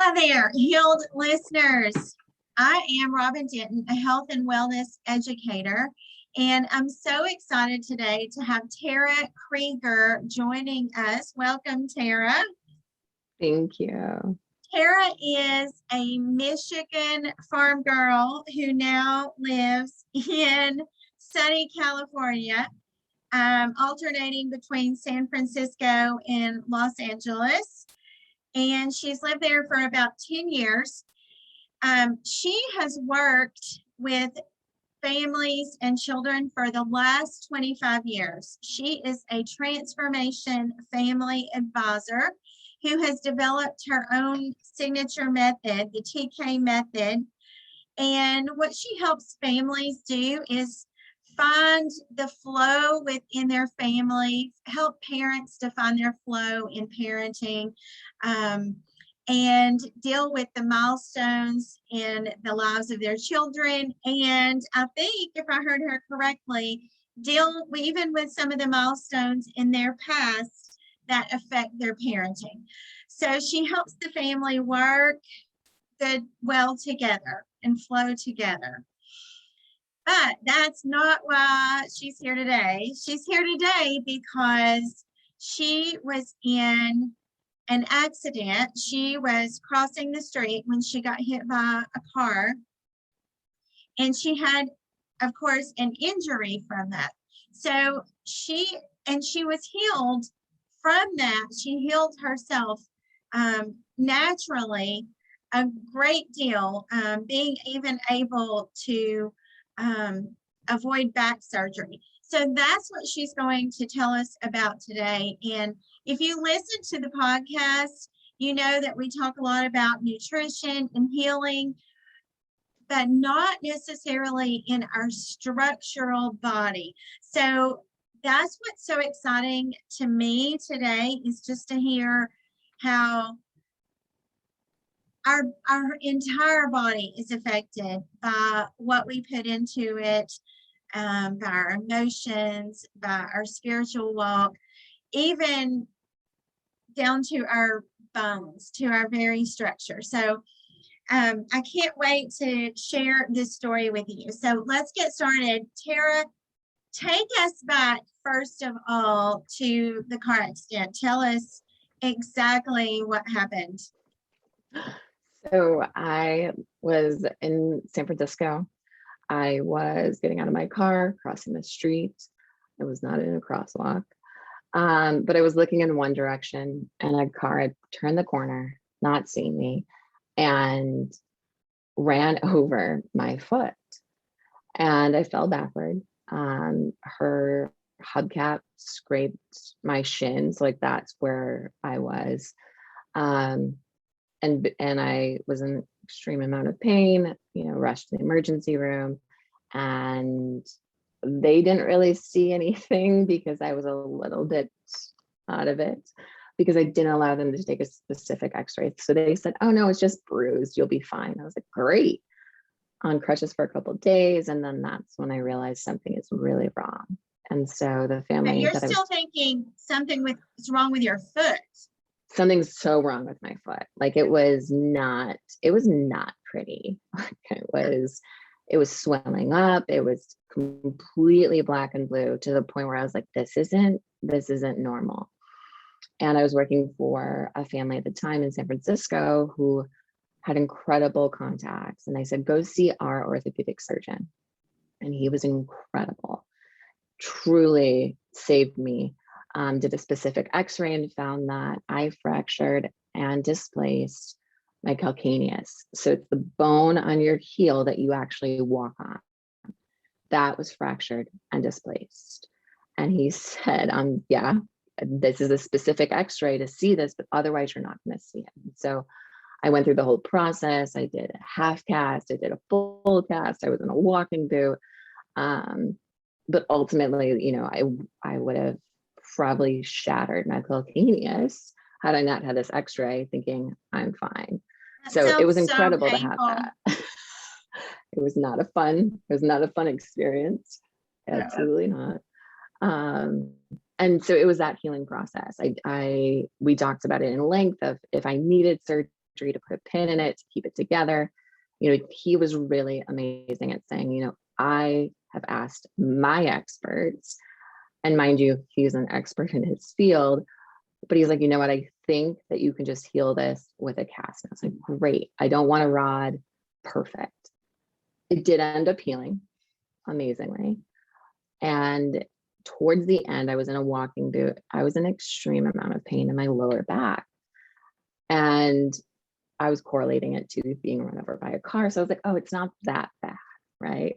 Hi there, healed listeners. I am Robin Denton, a health and wellness educator, and I'm so excited today to have Tara Krieger joining us. Welcome, Tara. Thank you. Tara is a Michigan farm girl who now lives in sunny California, alternating between San Francisco and Los Angeles. And she's lived there for about 10 years. She has worked with families and children for the last 25 years. She is a transformation family advisor who has developed her own signature method, the TK method. And what she helps families do is find the flow within their family, help parents to find their flow in parenting, and deal with the milestones in the lives of their children. And I think, if I heard her correctly, deal even with some of the milestones in their past that affect their parenting. So she helps the family work well together and flow together. But that's not why she's here today. She's here today because she was in an accident. She was crossing the street when she got hit by a car. And she had, of course, an injury from that. So she was healed from that. She healed herself naturally a great deal, being even able to avoid back surgery. So that's what she's going to tell us about today. And if you listen to the podcast, you know that we talk a lot about nutrition and healing, but not necessarily in our structural body. So that's what's so exciting to me today, is just to hear how our entire body is affected by what we put into it, by our emotions, by our spiritual walk, even down to our bones, to our very structure. So I can't wait to share this story with you. So let's get started. Tara, take us back, first of all, to the car accident. Tell us exactly what happened. So I was in San Francisco. I was getting out of my car, crossing the street. I was not in a crosswalk, but I was looking in one direction, and a car had turned the corner, not seeing me, and ran over my foot. And I fell backward. Her hubcap scraped my shins, like that's where I was. And I was in extreme amount of pain, rushed to the emergency room, and they didn't really see anything because I was a little bit out of it, because I didn't allow them to take a specific x-ray. So they said, oh no, it's just bruised, you'll be fine. I was like, great. On crutches for a couple of days. And then that's when I realized something is really wrong. And so the family— But you're still thinking something is wrong with your foot. Something's so wrong with my foot. Like it was not pretty. It was swelling up. It was completely black and blue, to the point where I was like, this isn't normal. And I was working for a family at the time in San Francisco who had incredible contacts. And I said, go see our orthopedic surgeon. And he was incredible, truly saved me. Did a specific x-ray and found that I fractured and displaced my calcaneus. So it's the bone on your heel that you actually walk on. That was fractured and displaced. And he said, yeah, this is a specific x-ray to see this, but otherwise you're not going to see it. And so I went through the whole process. I did a half cast, I did a full cast, I was in a walking boot. But ultimately, I would have probably shattered my calcaneus had I not had this x-ray, thinking I'm fine. So it was incredible to have that. It was not a fun experience. Absolutely not. And so it was that healing process. We talked about it in length of if I needed surgery, surgery to put a pin in it, to keep it together. You know, he was really amazing at saying, you know, I have asked my experts, and mind you, he's an expert in his field, but he's like, you know what, I think that you can just heal this with a cast. And I was like, great. I don't want a rod. Perfect. It did end up healing amazingly. And towards the end, I was in a walking boot. I was in an extreme amount of pain in my lower back. And I was correlating it to being run over by a car. So I was like, oh, it's not that bad, right?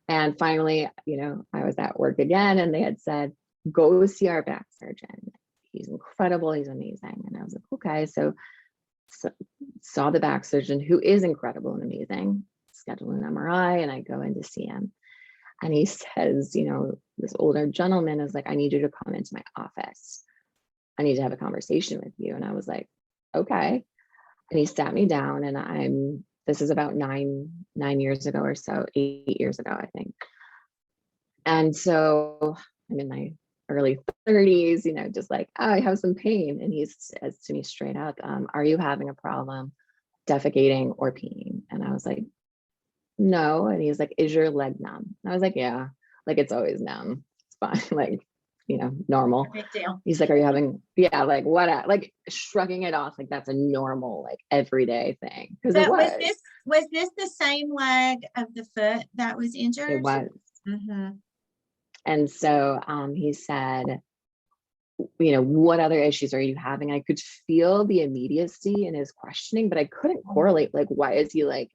And finally, you know, I was at work again and they had said, go see our back surgeon. He's incredible. He's amazing. And I was like, okay. So saw the back surgeon, who is incredible and amazing, scheduled an MRI, and I go in to see him. And he says, you know, this older gentleman is like, I need you to come into my office. I need to have a conversation with you. And I was like, okay. And he sat me down, and this is about nine years ago or so, 8 years ago, I think. And so I'm in my early 30s, you know, just like, oh, I have some pain. And he says to me straight up, are you having a problem defecating or peeing? And I was like, no. And he's like, is your leg numb? And I was like, yeah, like it's always numb. It's fine. Like, you know, normal. Big deal. He's like, are you having, yeah, like what, like shrugging it off. Like that's a normal, like everyday thing. Cause it was this the same leg of the foot that was injured? It was. Mm-hmm. And so he said, you know, what other issues are you having? I could feel the immediacy in his questioning, but I couldn't correlate, like, why is he like,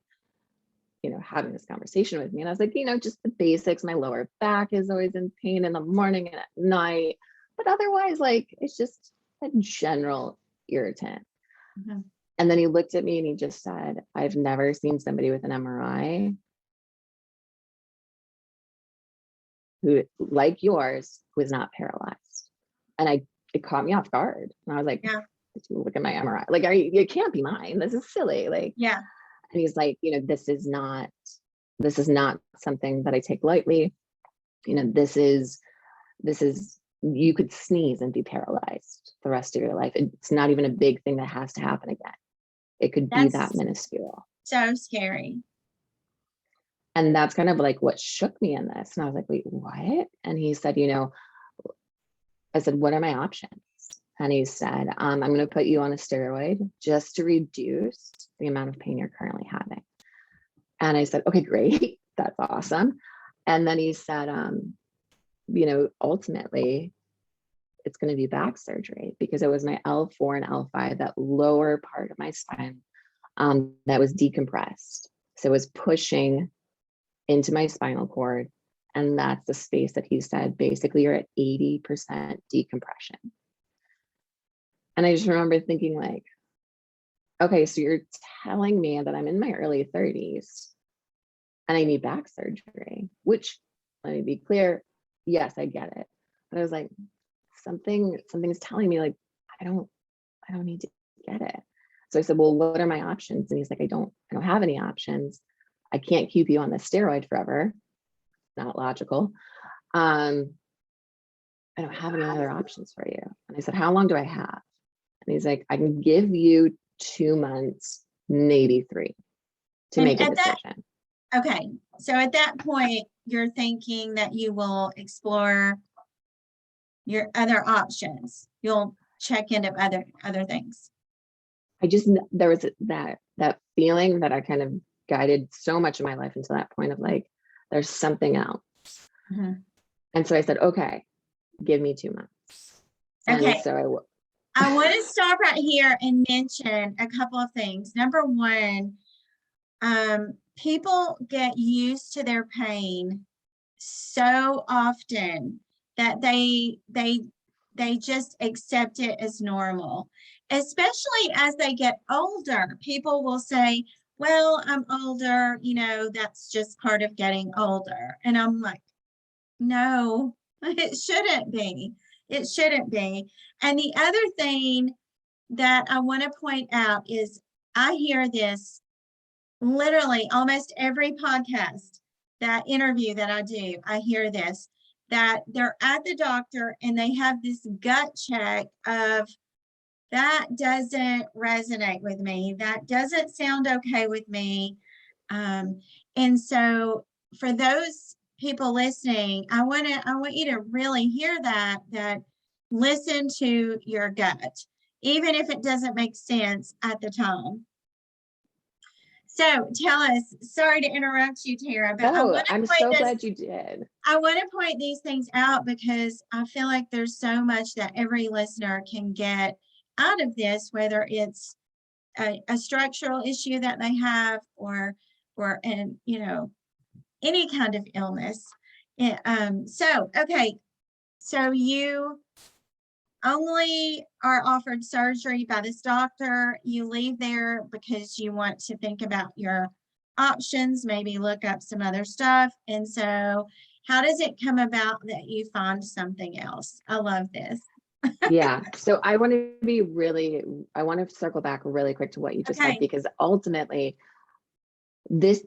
you know, having this conversation with me? And I was like, you know, just the basics. My lower back is always in pain in the morning and at night, but otherwise, like, it's just a general irritant. Mm-hmm. And then he looked at me and he just said, I've never seen somebody with an MRI who, like yours, who is not paralyzed. And it caught me off guard. And I was like, yeah. Look at my MRI. Like, it can't be mine. This is silly. Like, yeah. And he's like, you know, this is not something that I take lightly. You know, this is, you could sneeze and be paralyzed the rest of your life. It's not even a big thing that has to happen again. It could be that minuscule. So scary. And that's kind of like what shook me in this. And I was like, wait, what? And he said, you know, I said, what are my options? And he said, I'm going to put you on a steroid just to reduce the amount of pain you're currently having. And I said, okay, great. That's awesome. And then he said, you know, ultimately, it's going to be back surgery because it was my L4 and L5, that lower part of my spine, that was decompressed. So it was pushing into my spinal cord. And that's the space that he said, basically, you're at 80% decompression. And I just remember thinking like, okay, so you're telling me that I'm in my early 30s and I need back surgery, which, let me be clear, yes, I get it. But I was like, something's telling me like, I don't need to get it. So I said, well, what are my options? And he's like, I don't have any options. I can't keep you on the steroid forever. Not logical. I don't have any other options for you. And I said, how long do I have? And he's like, I can give you 2 months, maybe 3, to make a decision. Okay. So at that point, you're thinking that you will explore your other options. You'll check into other things. There was that feeling that I kind of guided so much of my life until that point of like, there's something else. Mm-hmm. And so I said, okay, give me 2 months. Okay. And so I want to stop right here and mention a couple of things. Number one, people get used to their pain so often that they just accept it as normal, especially as they get older. People will say, well, I'm older, you know, that's just part of getting older. And I'm like, no, it shouldn't be. It shouldn't be. And the other thing that I want to point out is I hear this literally almost every podcast, that interview that I do, I hear this, that they're at the doctor and they have this gut check of, that doesn't resonate with me. That doesn't sound okay with me. And so for those people listening, I want you to really hear that listen to your gut, even if it doesn't make sense at the time. So tell us, sorry to interrupt you, Tara, but No, I'm so glad you did. I want to point these things out because I feel like there's so much that every listener can get out of this, whether it's a structural issue that they have or an, any kind of illness. Okay. So you only are offered surgery by this doctor. You leave there because you want to think about your options, maybe look up some other stuff. And so how does it come about that you find something else? I love this. Yeah. So I want to circle back really quick to what you just said, because ultimately these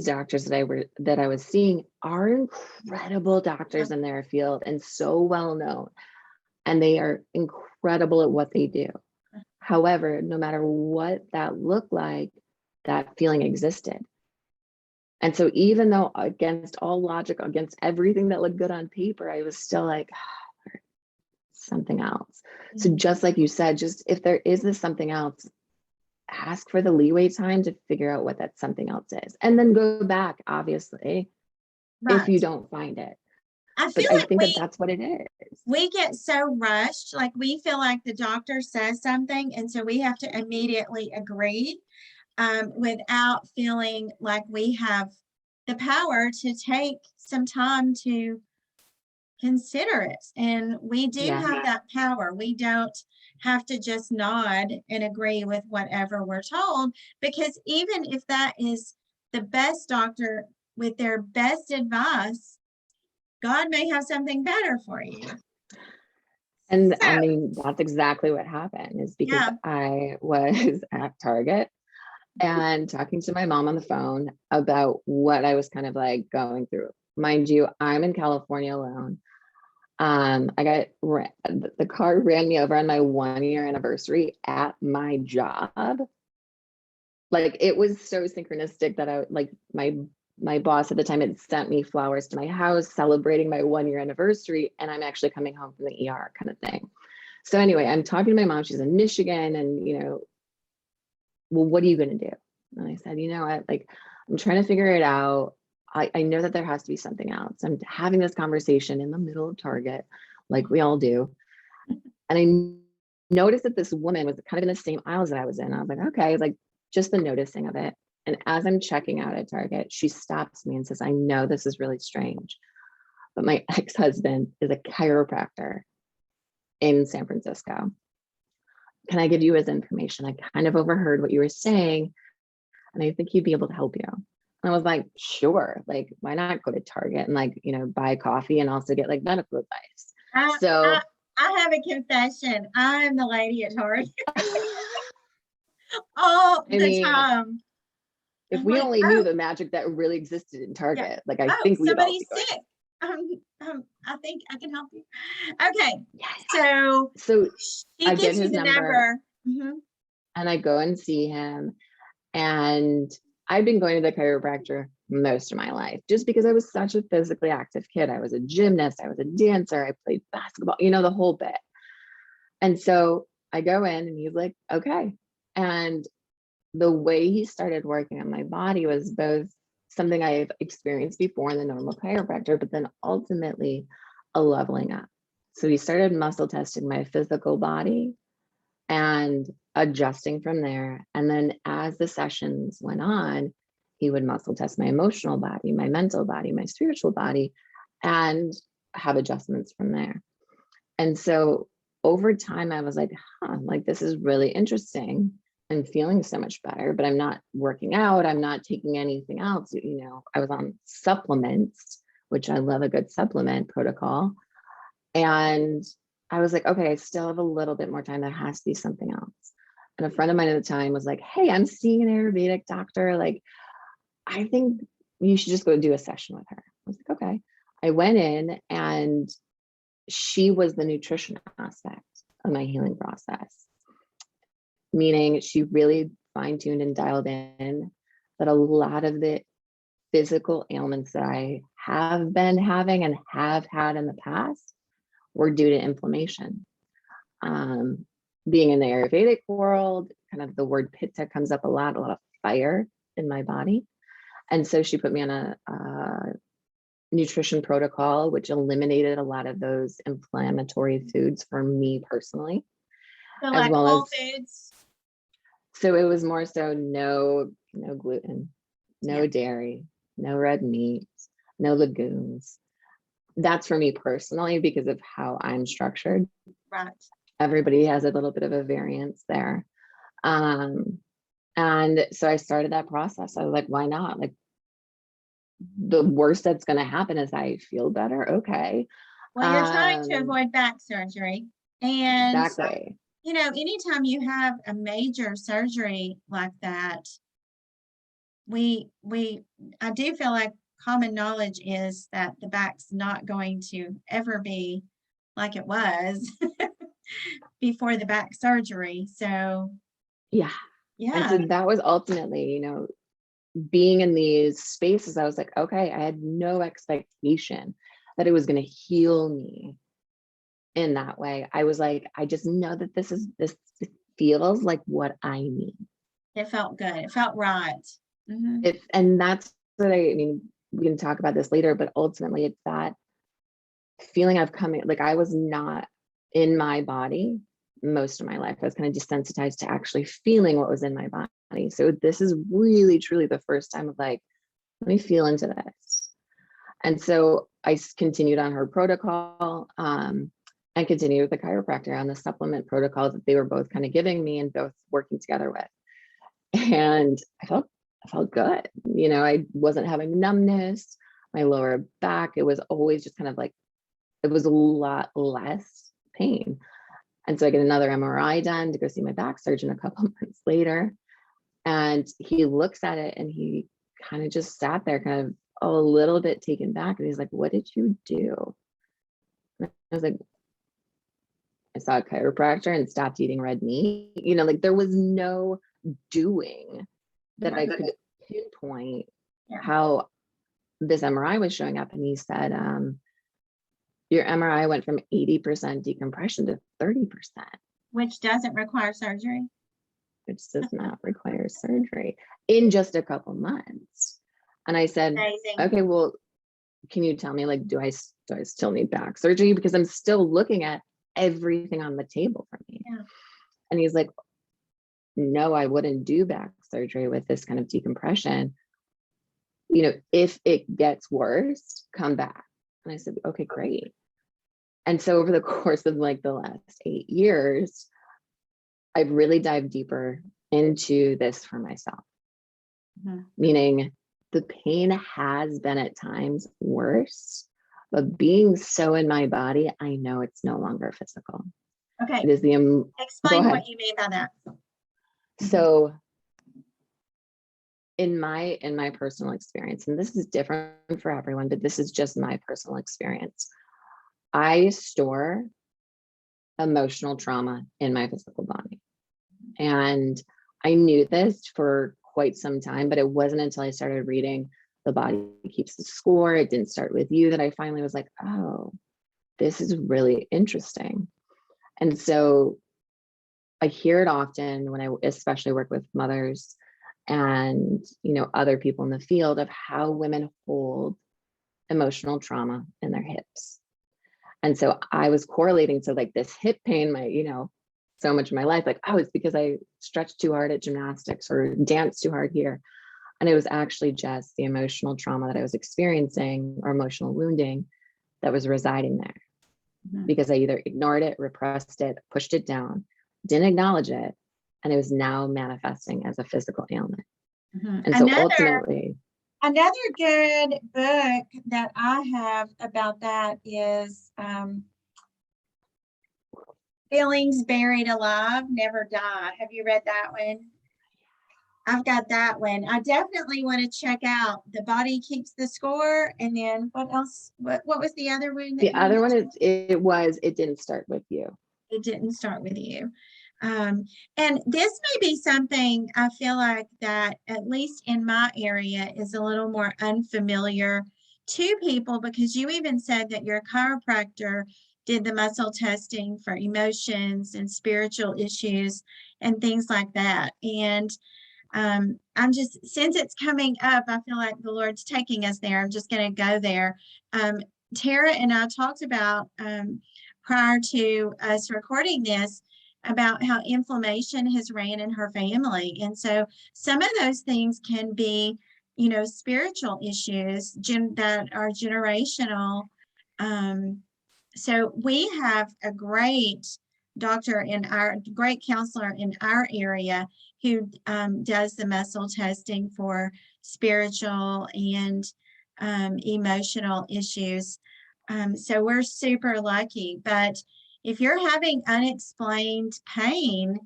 doctors that I was seeing are incredible doctors in their field and so well known, and they are incredible at what they do. However, no matter what that looked like, that feeling existed. And so even though against all logic, against everything that looked good on paper, I was still like, something else. So just like you said, just if there is this something else, ask for the leeway time to figure out what that something else is, and then go back, obviously, if you don't find it. I think that's what it is. We get so rushed, like we feel like the doctor says something, and so we have to immediately agree without feeling like we have the power to take some time to consider it. And we do have that power. We don't have to just nod and agree with whatever we're told, because even if that is the best doctor with their best advice, God may have something better for you. And I mean, that's exactly what happened, is because I was at Target and talking to my mom on the phone about what I was kind of like going through. Mind you, I'm in California alone. I got the car ran me over on my 1-year anniversary at my job. Like, it was so synchronistic that I like my boss at the time had sent me flowers to my house celebrating my 1-year anniversary, and I'm actually coming home from the ER kind of thing. So anyway, I'm talking to my mom. She's in Michigan, and well, what are you going to do? And I said, I'm trying to figure it out. I know that there has to be something else. I'm having this conversation in the middle of Target, like we all do. And I noticed that this woman was kind of in the same aisles that I was in. I was like, okay, like just the noticing of it. And as I'm checking out at Target, she stops me and says, I know this is really strange, but my ex-husband is a chiropractor in San Francisco. Can I give you his information? I kind of overheard what you were saying, and I think he'd be able to help you. And I was like, sure, like, why not go to Target and buy coffee and also get like medical advice? I have a confession. I'm the lady at Target all the time. If we only knew the magic that really existed in Target, like I think we'd all be going. Sick. I think I can help you. Okay. Yes. So I get his number. And I go and see him. And I've been going to the chiropractor most of my life just because I was such a physically active kid. I was a gymnast, I was a dancer, I played basketball, the whole bit. And so I go in and he's like, okay. And the way he started working on my body was both something I've experienced before in the normal chiropractor, but then ultimately a leveling up. So he started muscle testing my physical body and adjusting from there. And then as the sessions went on, he would muscle test my emotional body, my mental body, my spiritual body, and have adjustments from there. And so over time, I was like, like this is really interesting. I'm feeling so much better, but I'm not working out. I'm not taking anything else. I was on supplements, which I love a good supplement protocol. And I was like, okay, I still have a little bit more time. There has to be something else. And a friend of mine at the time was like, hey, I'm seeing an Ayurvedic doctor. Like, I think you should just go do a session with her. I was like, okay. I went in and she was the nutrition aspect of my healing process. meaning she really fine-tuned and dialed in that a lot of the physical ailments that I have been having and have had in the past were due to inflammation. Being in the Ayurvedic world, kind of the word pitta comes up a lot of fire in my body. And so she put me on a nutrition protocol, which eliminated a lot of those inflammatory foods for me personally. So as like well whole as foods. so it was more so no gluten, no dairy, no red meat, no legumes. That's for me personally because of how I'm structured. Right. Everybody has a little bit of a variance there. And so I started that process. I was like, why not? Like, the worst that's going to happen is I feel better. Okay. Well, you're trying to avoid back surgery. And exactly. you know, anytime you have a major surgery like that, I do feel like common knowledge is that the back's not going to ever be like it was before the back surgery. So Yeah. And so yeah, that was ultimately, being in these spaces, I was like, okay, I had no expectation that it was going to heal me in that way. I was like, I just know that this feels like what I need. it felt good. It felt right. Mm-hmm. And that's what I mean, we can talk about this later, but ultimately it's that feeling of coming, like I was not in my body most of my life. I was kind of desensitized to actually feeling what was in my body. So this is really, truly the first time of like, let me feel into this. And so I continued on her protocol and continued with the chiropractor on the supplement protocols that they were both kind of giving me and both working together with. And I felt good. I wasn't having numbness, my lower back. It was always just kind of like, it was a lot less pain. And so I get another MRI done to go see my back surgeon a couple months later. And he looks at it and he kind of just sat there, kind of a little bit taken back. And he's like, what did you do? And I was like, I saw a chiropractor and stopped eating red meat. Like there was no doing that I could pinpoint how this MRI was showing up. And he said, your MRI went from 80% decompression to 30%. Which doesn't require surgery. Which does not require surgery in just a couple months. And I said, amazing. Okay, well, can you tell me, like, do I still need back surgery? Because I'm still looking at everything on the table for me. Yeah. And he's like, no, I wouldn't do back surgery with this kind of decompression. If it gets worse, come back. And I said, okay, great. And so over the course of like the last 8 years, I've really dived deeper into this for myself. Mm-hmm. Meaning the pain has been at times worse, but being so in my body, I know it's no longer physical. Okay. It is explain what you mean by that. So in my personal experience, and this is different for everyone, but this is just my personal experience. I store emotional trauma in my physical body. And I knew this for quite some time, but it wasn't until I started reading The Body Keeps the Score, It Didn't Start With You, that I finally was like, oh, this is really interesting. And so I hear it often when I especially work with mothers and other people in the field of how women hold emotional trauma in their hips. And so I was correlating to like this hip pain, so much of my life, like, oh, it's because I stretched too hard at gymnastics or danced too hard here. And it was actually just the emotional trauma that I was experiencing or emotional wounding that was residing there because I either ignored it, repressed it, pushed it down, didn't acknowledge it. And it was now manifesting as a physical ailment. And so ultimately, another good book that I have about that is Feelings Buried Alive, Never Die. Have you read that one? I've got that one. I definitely want to check out The Body Keeps the Score. And then what else? What was the other one? The other one is It Didn't Start With You. It Didn't Start With You. And this may be something I feel like that, at least in my area, is a little more unfamiliar to people, because you even said that your chiropractor did the muscle testing for emotions and spiritual issues and things like that. And I'm just, since it's coming up, I feel like the Lord's taking us there. I'm just going to go there. Tara and I talked about prior to us recording this about how inflammation has ran in her family. And so some of those things can be, you know, spiritual issues that are generational. So we have a great doctor in our great counselor in our area who does the muscle testing for spiritual and emotional issues. So we're super lucky. But if you're having unexplained pain,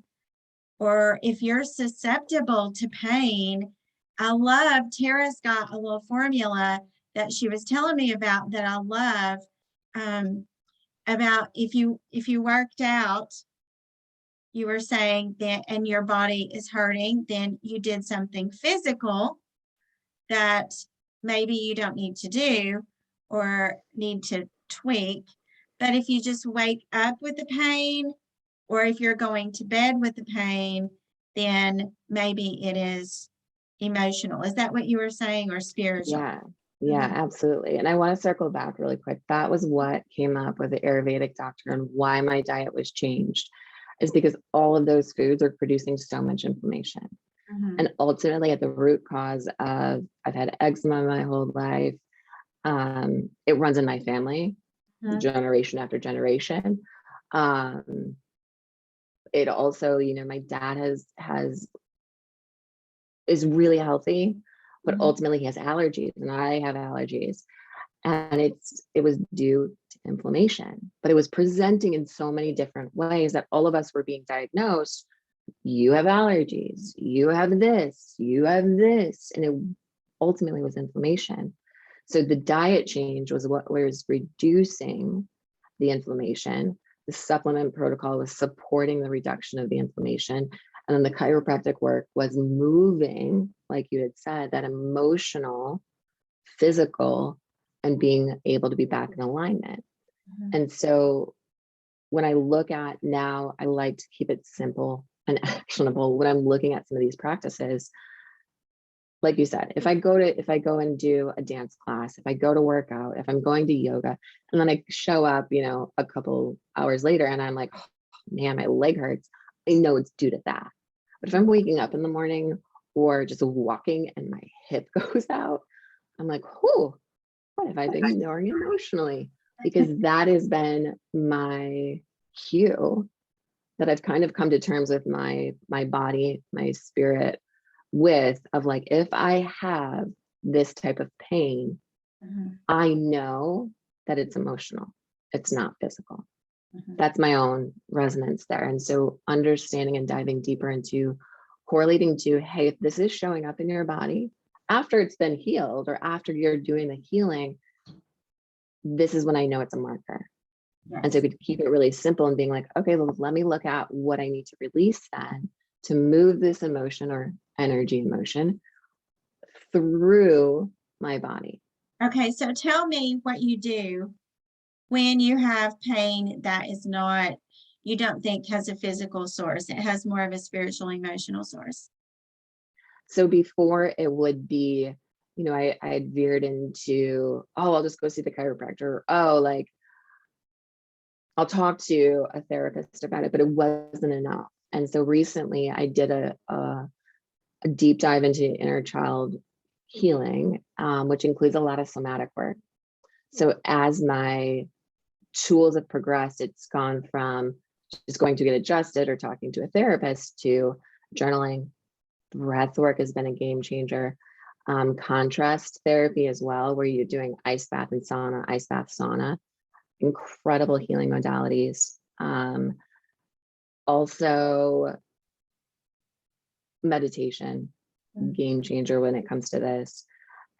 or if you're susceptible to pain, I love, Tara's got a little formula that she was telling me about that I love, about if you worked out, you were saying that, and your body is hurting, then you did something physical that maybe you don't need to do or need to tweak. But if you just wake up with the pain, or if you're going to bed with the pain, then maybe it is emotional. Is that what you were saying, or spiritual? Yeah, yeah, absolutely. And I want to circle back really quick. That was what came up with the Ayurvedic doctor and why my diet was changed, is because all of those foods are producing so much inflammation. Mhm. And ultimately, at the root cause of, I've had eczema my whole life. It runs in my family, Mhm. generation after generation. It also, you know, my dad is really healthy, but Mhm. ultimately he has allergies, and I have allergies, and it was due to inflammation, but it was presenting in so many different ways that all of us were being diagnosed. You have allergies, you have this, and it ultimately was inflammation. So the diet change was what was reducing the inflammation. The supplement protocol was supporting the reduction of the inflammation. And then the chiropractic work was moving, like you had said, that emotional, physical, and being able to be back in alignment. Mhm. And so when I look at now, I like to keep it simple and actionable when I'm looking at some of these practices. Like you said, if I go and do a dance class, if I go to work out, if I'm going to yoga, and then I show up, you know, a couple hours later and I'm like, oh, man, my leg hurts, I know it's due to that. But if I'm waking up in the morning or just walking and my hip goes out, I'm like, whew, what have I been ignoring emotionally? Because that has been my cue that I've kind of come to terms with my body, my spirit, with, of like, if I have this type of pain, Mhm. I know that it's emotional. It's not physical. Mhm. That's my own resonance there. And so understanding and diving deeper into correlating to, hey, if this is showing up in your body after it's been healed or after you're doing the healing, this is when I know it's a marker. And so Yes. we could keep it really simple and being like, okay, well, let me look at what I need to release then to move this emotion or energy emotion through my body. Okay, so tell me what you do when you have pain that is not, you don't think has a physical source. It has more of a spiritual, emotional source. So before it would be, you know, I had veered into, oh, I'll just go see the chiropractor. Oh, like I'll talk to a therapist about it, but it wasn't enough. And so recently I did a deep dive into inner child healing, which includes a lot of somatic work. So as my tools have progressed, it's gone from just going to get adjusted or talking to a therapist to journaling. Breath work has been a game changer. Contrast therapy as well, where you're doing ice bath and sauna, ice bath, sauna, incredible healing modalities. Also, meditation, game changer when it comes to this.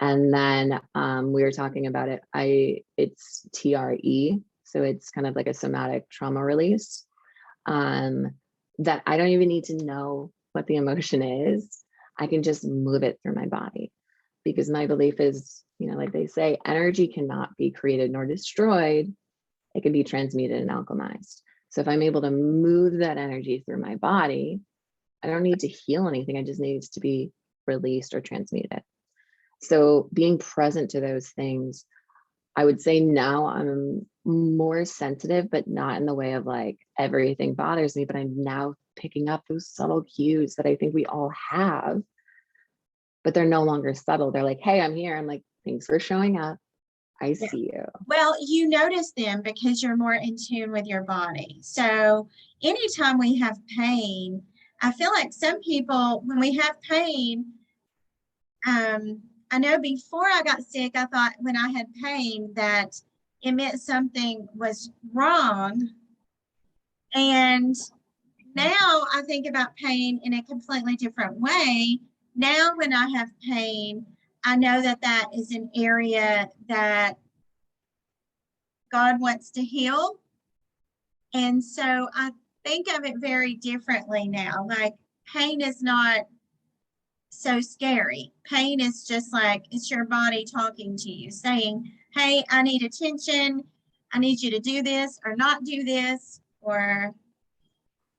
And then we were talking about it. It's TRE, so it's kind of like a somatic trauma release. that I don't even need to know what the emotion is. I can just move it through my body, because my belief is, like they say, energy cannot be created nor destroyed. It can be transmuted and alchemized. So if I'm able to move that energy through my body, I don't need to heal anything. I just need it to be released or transmuted. So being present to those things, I would say now I'm more sensitive, but not in the way of like everything bothers me, but I'm now picking up those subtle cues that I think we all have, but they're no longer subtle. They're like, hey, I'm here. I'm like, thanks for showing up. I Yeah. see you. Well, you notice them because you're more in tune with your body. So anytime we have pain, I feel like some people, when we have pain, I know before I got sick, I thought when I had pain that it meant something was wrong. And now I think about pain in a completely different way. Now, when I have pain, I know that that is an area that God wants to heal. And so I think of it very differently now. Like, pain is not so scary. Pain is just like, it's your body talking to you, saying, hey, I need attention. I need you to do this or not do this. Or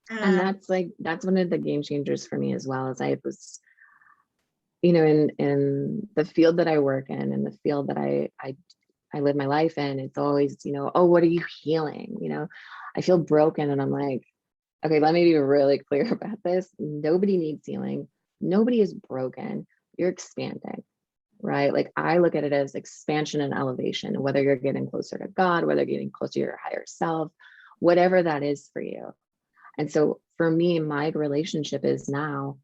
And that's one of the game changers for me as well. As I was, in the field that I work in the field that I live my life in, it's always, oh, what are you healing? I feel broken, and I'm like, okay, let me be really clear about this. Nobody needs healing. Nobody is broken. You're expanding, right? Like, I look at it as expansion and elevation, whether you're getting closer to God, whether you're getting closer to your higher self, whatever that is for you. And so for me, my relationship is now,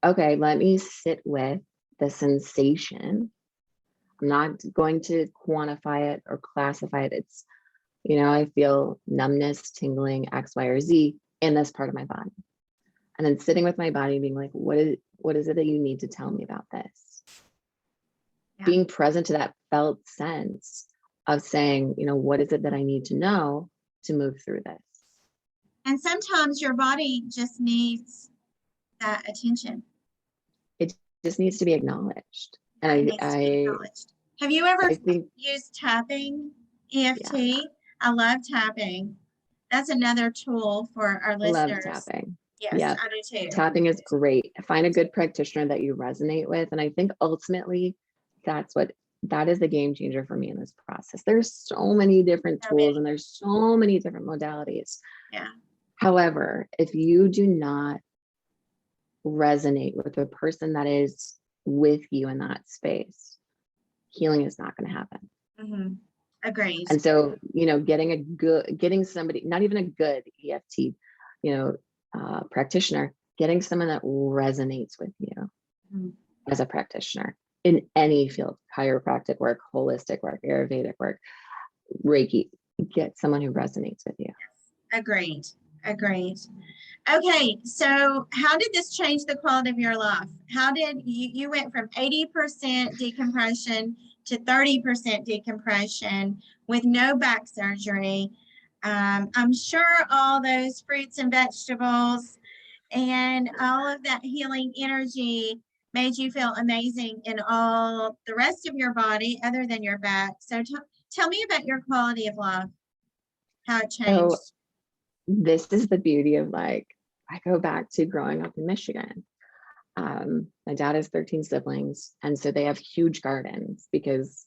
okay, let me sit with the sensation. I'm not going to quantify it or classify it. It's, I feel numbness, tingling, X, Y, or Z in this part of my body. And then sitting with my body being like, what is it that you need to tell me about this? Yeah. Being present to that felt sense of saying, what is it that I need to know to move through this? And sometimes your body just needs that attention. It just needs to be acknowledged. And acknowledged. Have you ever used tapping, EFT? Yeah. I love tapping. That's another tool for our listeners. Love tapping. Yes, yep. I do too. Tapping is great. Find a good practitioner that you resonate with. And I think ultimately that is the game changer for me in this process. There's so many different tools and there's so many different modalities. Yeah. However, if you do not resonate with the person that is with you in that space, healing is not going to happen. Mm-hmm. Agreed. And so, getting somebody, not even a good EFT, practitioner, getting someone that resonates with you mm-hmm. as a practitioner in any field, chiropractic work, holistic work, Ayurvedic work, Reiki, get someone who resonates with you. Agreed. Okay, so how did this change the quality of your life? How did you went from 80% decompression to 30% decompression with no back surgery? I'm sure all those fruits and vegetables and all of that healing energy made you feel amazing in all the rest of your body other than your back. So tell me about your quality of life, how it changed. So, this is the beauty of I go back to growing up in Michigan. My dad has 13 siblings, and so they have huge gardens because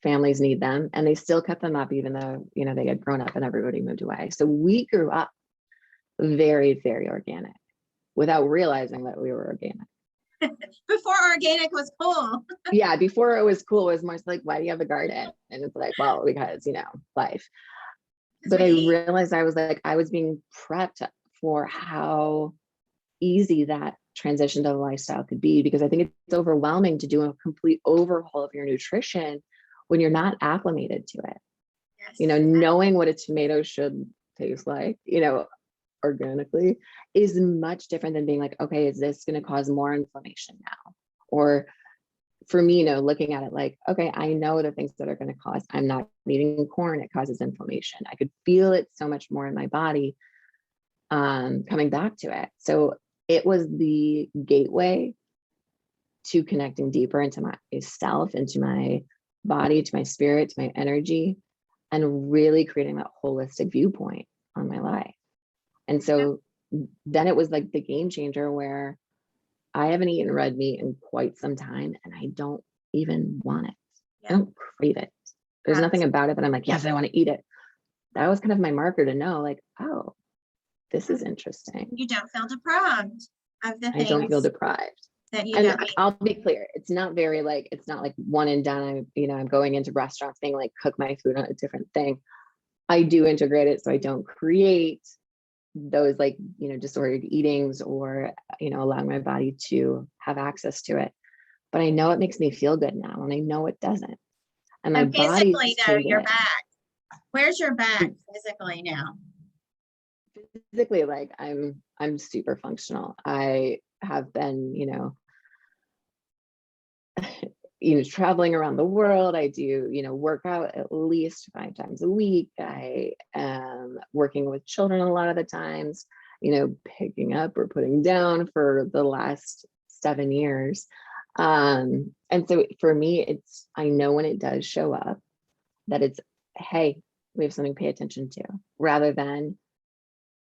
families need them, and they still kept them up even though, they had grown up and everybody moved away. So we grew up very, very organic without realizing that we were organic. Before organic was cool. Yeah, before it was cool, it was more like, why do you have a garden? And it's like, well, because, life. But I realized I was being prepped for how easy that transition to the lifestyle could be, because I think it's overwhelming to do a complete overhaul of your nutrition when you're not acclimated to it. Yes. Knowing what a tomato should taste like, organically is much different than being like, okay, is this going to cause more inflammation now? Or for me, looking at it like, okay, I know the things that are going to cause, I'm not eating corn, it causes inflammation. I could feel it so much more in my body. coming back to it. So it was the gateway to connecting deeper into myself, into my body, to my spirit, to my energy, and really creating that holistic viewpoint on my life. And so then it was like the game changer where I haven't eaten red meat in quite some time and I don't even want it. I don't crave it. There's nothing about it that I'm like, yes, I want to eat it. That was kind of my marker to know, like, oh, this is interesting. You don't feel deprived of the things. I don't feel deprived. That you And don't eat. I'll be clear, it's not very like, it's not like one and done. I'm going into restaurants being like, cook my food on a different thing. I do integrate it so I don't create those like, disordered eatings or, allowing my body to have access to it. But I know it makes me feel good now and I know it doesn't. And my body physically though, your back. Where's your back physically now? Physically, like I'm super functional. I have been, traveling around the world. I do, work out at least 5 times a week. I am working with children a lot of the times, picking up or putting down for the last 7 years. And so for me, I know when it does show up that it's, hey, we have something to pay attention to, rather than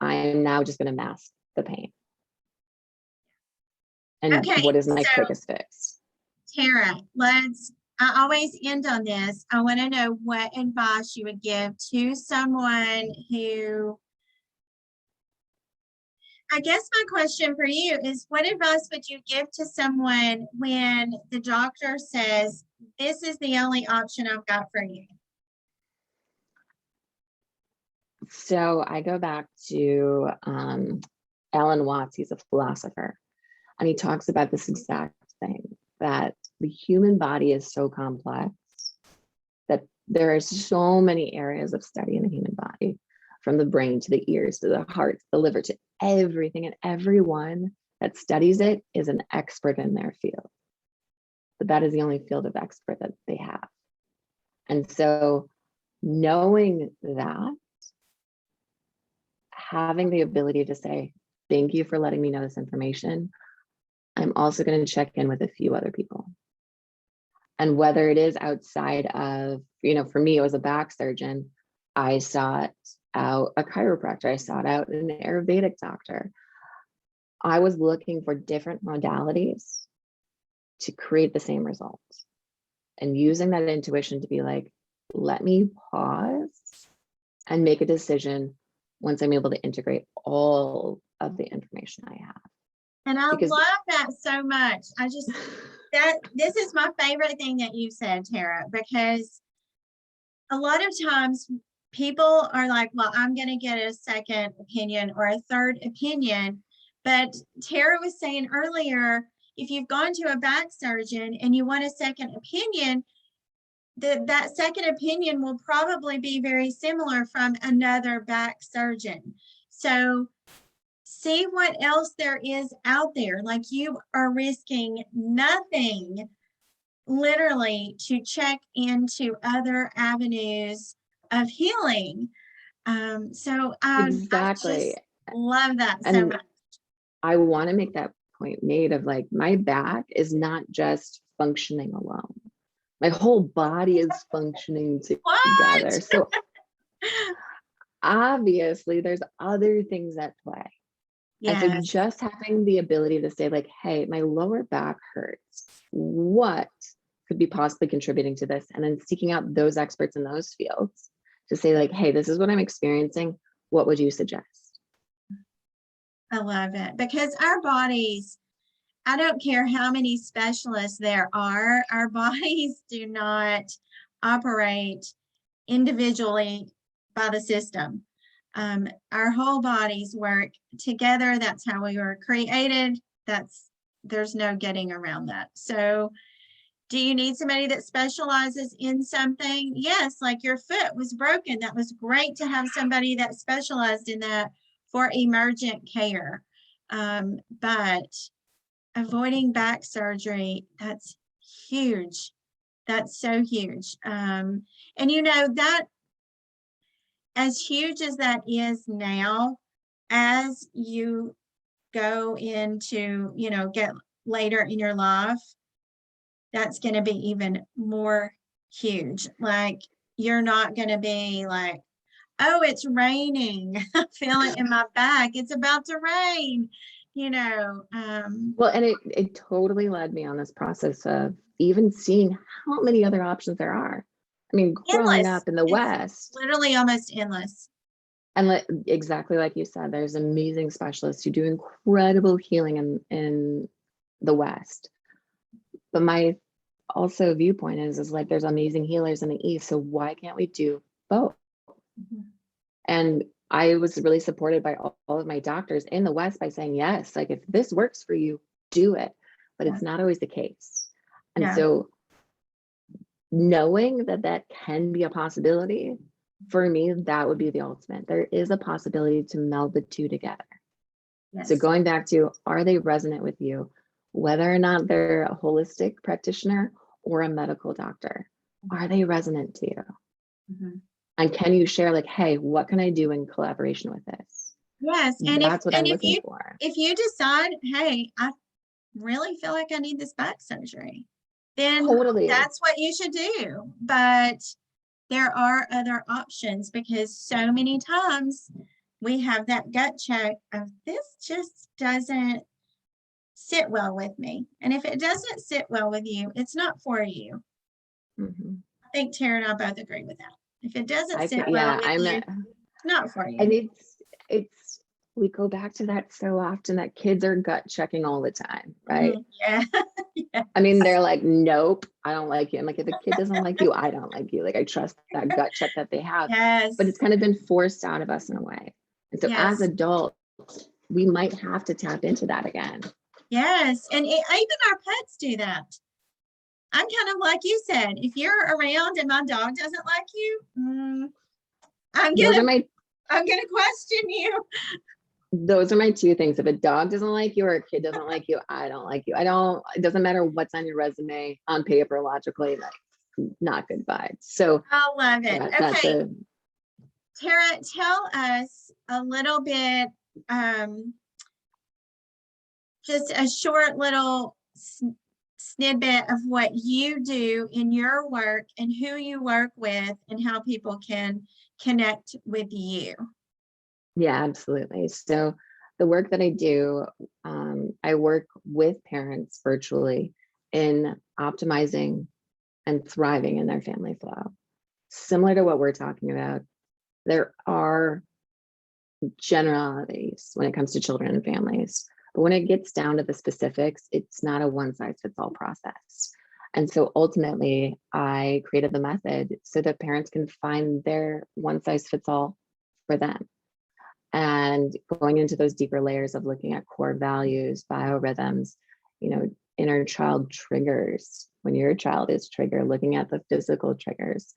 I'm now just going to mask the pain. And what is my quickest fix? Tara, I always end on this. I want to know what advice you would give to someone who, I guess my question for you is, what advice would you give to someone when the doctor says, this is the only option I've got for you? So I go back to Alan Watts. He's a philosopher, and he talks about this exact thing, that the human body is so complex that there are so many areas of study in the human body, from the brain to the ears to the heart to the liver to everything, and everyone that studies it is an expert in their field. But that is the only field of expert that they have. And so knowing that, having the ability to say, thank you for letting me know this information. I'm also going to check in with a few other people. And whether it is outside of, for me, it was a back surgeon. I sought out a chiropractor. I sought out an Ayurvedic doctor. I was looking for different modalities to create the same results, and using that intuition to be like, let me pause and make a decision once I'm able to integrate all of the information I have. And I love that so much. This is my favorite thing that you said, Tara, because a lot of times people are like, well, I'm going to get a second opinion or a third opinion. But Tara was saying earlier, if you've gone to a back surgeon and you want a second opinion, that second opinion will probably be very similar from another back surgeon. So see what else there is out there. Like, you are risking nothing, literally, to check into other avenues of healing. So exactly. I just love that so much. I want to make that point made of like, my back is not just functioning alone. My whole body is functioning together. So obviously there's other things at play. Yes. And so just having the ability to say like, hey, my lower back hurts. What could be possibly contributing to this? And then seeking out those experts in those fields to say like, hey, this is what I'm experiencing. What would you suggest? I love it, because our bodies, I don't care how many specialists there are, our bodies do not operate individually by the system. Our whole bodies work together. That's how we were created. There's no getting around that. So do you need somebody that specializes in something? Yes, like your foot was broken. That was great to have somebody that specialized in that for emergent care. But avoiding back surgery, that's huge. That's so huge. And that, as huge as that is now, as you go into, get later in your life, that's going to be even more huge. Like, you're not going to be like, oh, it's raining. I feel it in my back. It's about to rain, Well, and it totally led me on this process of even seeing how many other options there are. I mean, growing endless. up in the It's West, literally almost endless. and exactly like you said, there's amazing specialists who do incredible healing in the West. But my also viewpoint is like there's amazing healers in the East, so why can't we do both? Mhm. And I was really supported by all of my doctors in the West by saying, yes, like if this works for you, do it. But Yeah. it's not always the case. And Yeah. so knowing that that can be a possibility, for me, that would be the ultimate. There is a possibility to meld the two together. So Yes. going back to, are they resonant with you? Whether or not they're a holistic practitioner or a medical doctor, are they resonant to you? Mhm. And can you share like, hey, what can I do in collaboration with this? Yes. And That's what I'm looking if for. you decide, hey, I really feel like I need this back surgery, then Totally. that's what you should do. But there are other options, because so many times we have that gut check of, this just doesn't sit well with me. And if it doesn't sit well with you, it's not for you. Mhm. I think Tara and I both agree with that. If it doesn't I sit can, well yeah, with you, it's not for and you. it's, we go back to that so often that kids are gut checking all the time, right? Yeah. Yeah. I mean, they're like, nope, I don't like you. I'm like, if the kid doesn't like you, I don't like you. Like, I trust that gut check that they have, but Yes. it's kind of been forced out of us in a way. And so as Yes. adults, we might have to tap into that again. Yes. And even our pets do that. I'm kind of like you said, if you're around and my dog doesn't like you, I'm Those are gonna my question you. those are my two things. If a dog doesn't like you or a kid doesn't like you, I don't like you. It doesn't matter what's on your resume, on paper, logically, like not good vibes. So I love it. that's Okay, Tara, tell us a little bit, just a short little snippet of what you do in your work and who you work with and how people can connect with you. yeah, absolutely. So the work that I do, I work with parents virtually in optimizing and thriving in their family flow. Similar to what we're talking about, there are generalities when it comes to children and families. But when it gets down to the specifics, it's not a one size fits all process. And so ultimately, I created the method so that parents can find their one size fits all for them. And going into those deeper layers of looking at core values, biorhythms, inner child triggers. When your child is triggered, looking at the physical triggers,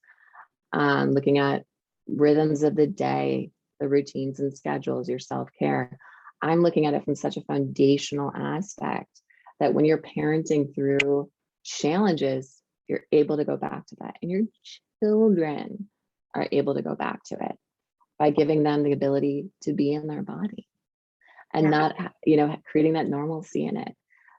looking at rhythms of the day, the routines and schedules, your self-care. I'm looking at it from such a foundational aspect that when you're parenting through challenges, you're able to go back to that, and your children are able to go back to it by giving them the ability to be in their body and not, creating that normalcy in it,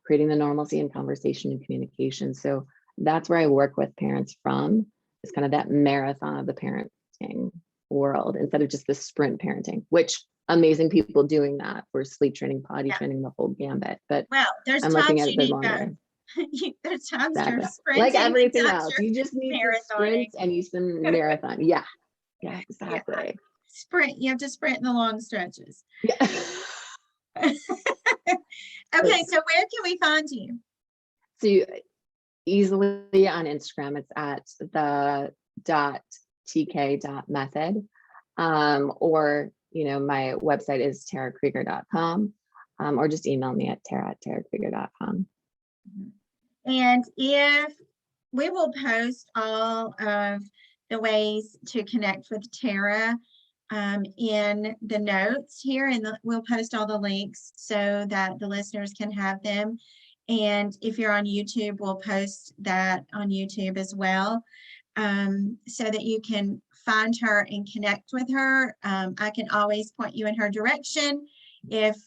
creating the normalcy in conversation and communication. So that's where I work with parents from, is kind of that marathon of the parenting world instead of just the sprint parenting, which amazing people doing that for sleep training, potty training, the whole gambit. But Well, there's I'm looking times at you it the need longer. both. There's times you're Exactly. Like sprinting and everything times else, you're you just need to marathoning. sprint and you some marathon. Yeah. Yeah, Yeah, exactly. sprint. You have to sprint in the long stretches. Yeah. Okay, so where can we find you? So you easily on Instagram, it's at the .tk.method. Or, my website is tarakrieger.com, or just email me at tara@tarakrieger.com. And if we will post all of the ways to connect with Tara in the notes here, and we'll post all the links so that the listeners can have them. And if you're on YouTube, we'll post that on YouTube as well, so that you can find her and connect with her, I can always point you in her direction if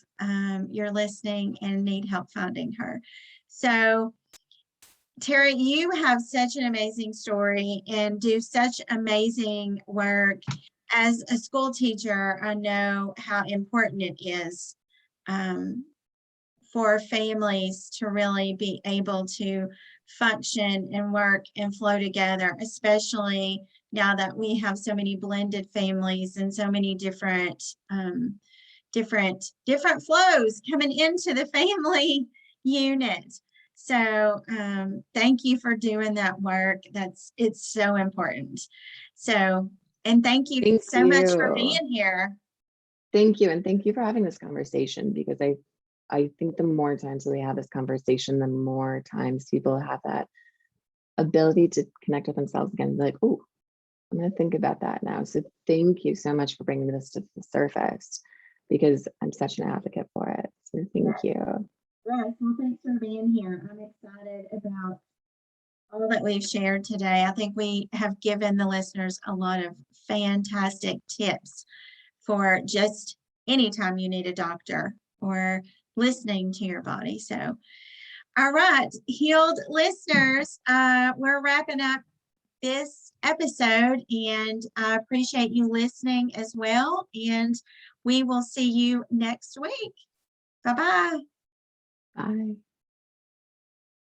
you're listening and need help finding her. So, Tara, you have such an amazing story and do such amazing work. As a school teacher, I know how important it is for families to really be able to function and work and flow together, especially now that we have so many blended families and so many different flows coming into the family unit. So thank you for doing that work. It's so important. So, and thank you so much for being here. Thank you. And thank you for having this conversation, because I think the more times that we have this conversation, the more times people have that ability to connect with themselves again. Like, oh, I'm going to think about that now. So thank you so much for bringing this to the surface, because I'm such an advocate for it. So thank you. Yes, well, thanks for being here. I'm excited about all that we've shared today. I think we have given the listeners a lot of fantastic tips for just anytime you need a doctor or listening to your body. So, all right, healed listeners, we're wrapping up this episode, and I appreciate you listening as well. And we will see you next week. Bye-bye. Bye.